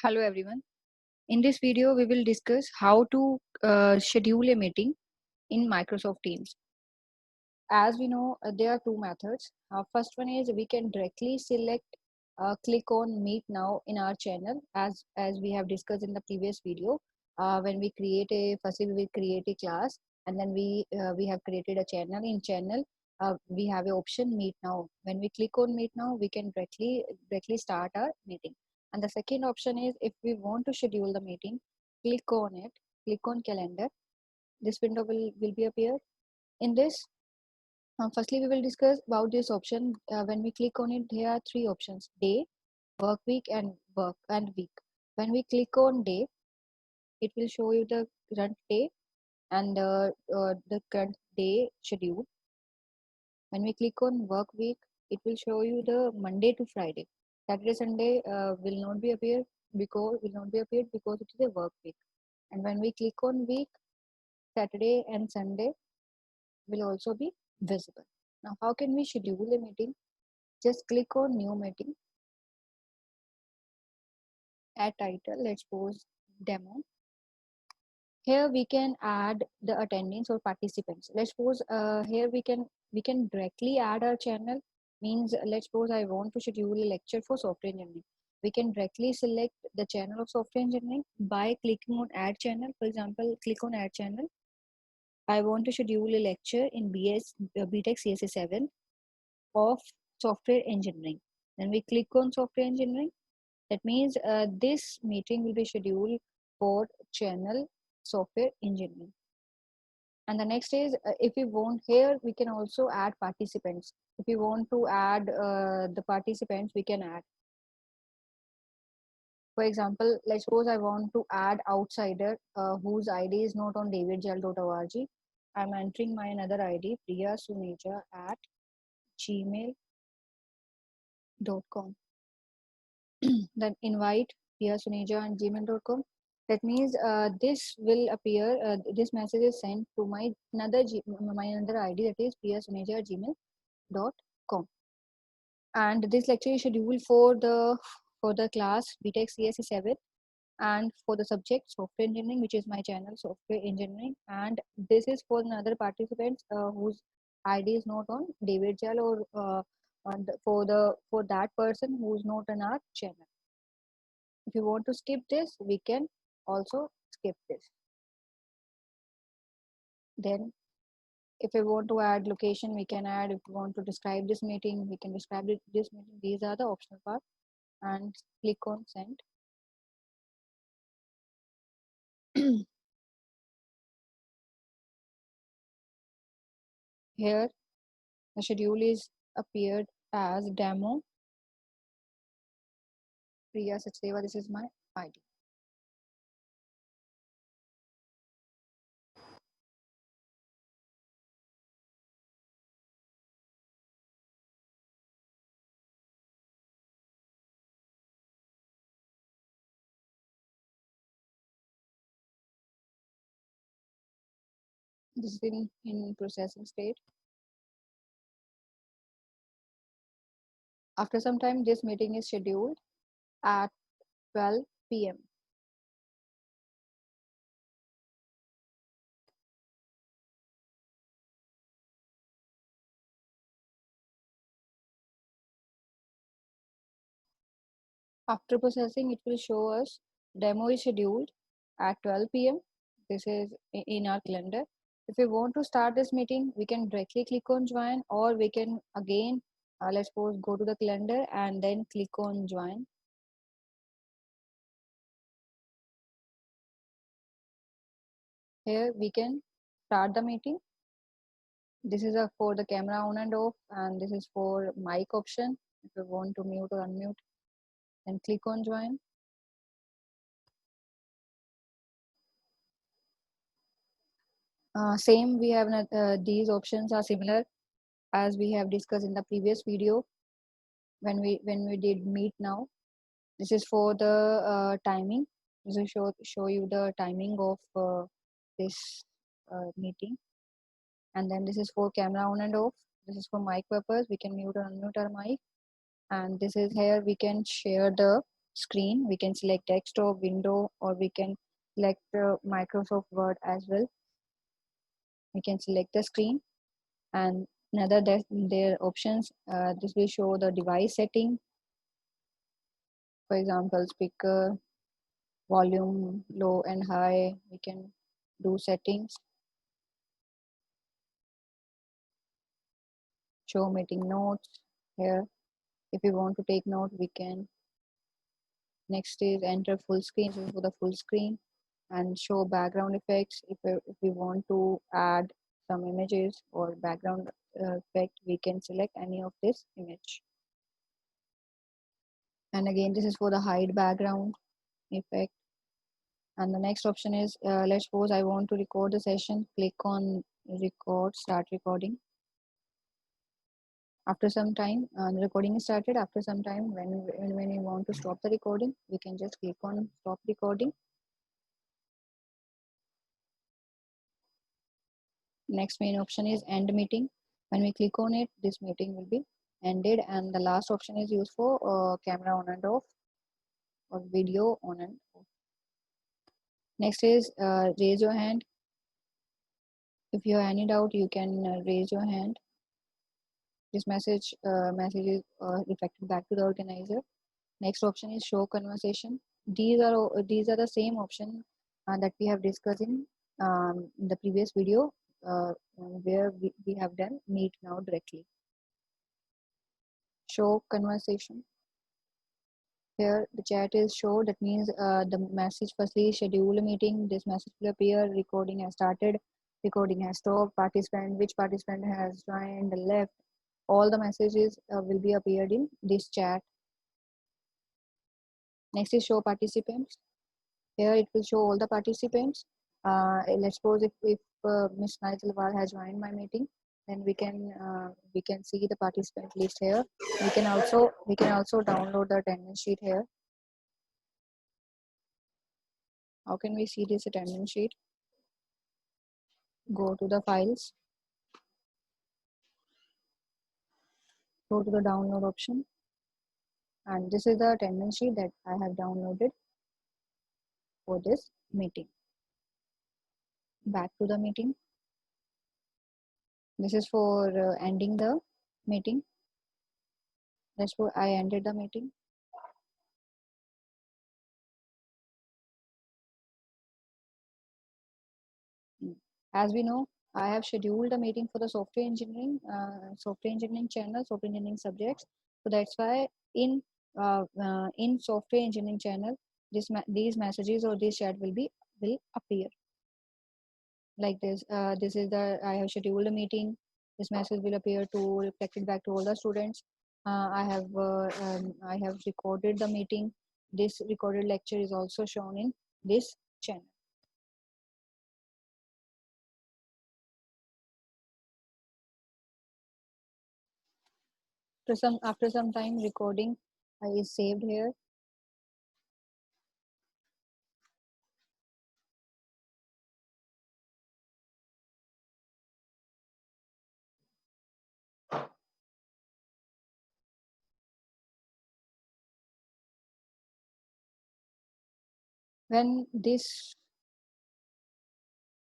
Hello everyone. In this video, we will discuss how to schedule a meeting in Microsoft Teams. As we know, there are two methods. First one is we can directly select, click on Meet Now in our channel, as we have discussed in the previous video. When we create firstly we will create a class, and then we have created a channel. In channel, we have an option Meet Now. When we click on Meet Now, we can directly start our meeting. And the second option is if we want to schedule the meeting, click on it, click on Calendar. This window will be appear. In this, firstly, we will discuss about this option. When we click on it, there are three options: day, work week, and work and week. When we click on day, it will show you the current day and the current day schedule. When we click on work week, it will show you the Monday to Friday. Saturday, Sunday will not be appeared because it is a work week. And when we click on week, Saturday and Sunday will also be visible. Now, how can we schedule a meeting? Just click on new meeting, add title, let's suppose demo. Here we can add the attendees or participants. Let's suppose here we can directly add our channel. Means let's suppose I want to schedule a lecture for software engineering. We can directly select the channel of software engineering by clicking on add channel. For example, click on add channel. I want to schedule a lecture in BTech CSA 7 of software engineering. Then we click on software engineering. That means this meeting will be scheduled for channel software engineering. And the next is if we want, here we can also add participants. If we want to add the participants, we can add. For example, let's suppose I want to add outsider whose ID is not on davidgel.org. I'm entering my another ID, Priya Suneja at gmail.com. Then invite Priya Suneja at gmail.com. That means this will appear, this message is sent to my another ID, that is priyasuneja at gmail.com. And this lecture is scheduled for the class BTech CSE 7 and for the subject software engineering, which is my channel software engineering. And this is for another participants whose ID is not on David Gel, or for that person who is not on our channel. If you want to skip this, we can also skip this. Then if we want to add location, we can add. If we want to describe this meeting, we can describe this meeting. These are the optional part. And click on send. Here the schedule is appeared as demo Priya Sachdeva. This is my ID. This is in processing state. After some time, this meeting is scheduled at 12 p.m. After processing, it will show us demo is scheduled at 12 p.m. This is in our calendar. If we want to start this meeting, we can directly click on join, or we can again, let's suppose, go to the calendar and then click on join. Here we can start the meeting. This is for the camera on and off, and this is for mic option. If you want to mute or unmute, then click on join. Same, we have these options are similar as we have discussed in the previous video when we did meet now. This is for the timing. This will show you the timing of this meeting. And then this is for camera on and off. This is for mic purpose. We can mute or unmute our mic. And this is here we can share the screen. We can select desktop, window, or we can select Microsoft Word as well. We can select the screen, and another their options. This will show the device setting. For example, speaker volume low and high. We can do settings. Show meeting notes here. If we want to take note, we can. Next is enter full screen for the full screen, and show background effects. If we want to add some images or background effect, we can select any of this image. And again, this is for the hide background effect. And the next option is, let's suppose I want to record the session. Click on record, start recording. After some time, the recording is started. After some time, when you want to stop the recording, we can just click on stop recording. Next main option is end meeting. When we click on it, this meeting will be ended. And the last option is used for camera on and off, or video on and off. Next is raise your hand. If you have any doubt, you can raise your hand. This message is reflected back to the organizer. Next option is show conversation. These are the same option that we have discussed in the previous video, where we have done meet now directly. Show conversation. Here the chat is show. That means the message firstly schedule a meeting. This message will appear. Recording has started. Recording has stopped. Participant, which participant has joined, left. All the messages will be appeared in this chat. Next is show participants. Here it will show all the participants. Let's suppose if Ms. Naitalwal has joined my meeting, then we can see the participant list here. We can also download the attendance sheet here. How can we see this attendance sheet? Go to the files. Go to the download option. And this is the attendance sheet that I have downloaded for this meeting. Back to the meeting. This is for ending the meeting. That's why I ended the meeting. As we know, I have scheduled a meeting for the software engineering channel, software engineering subjects. So that's why in software engineering channel, these messages or this chat will appear like this. This is the I have scheduled a meeting. This message will appear to reflected back to all the students. I have recorded the meeting. This recorded lecture is also shown in this channel. After some time, recording is saved here. When this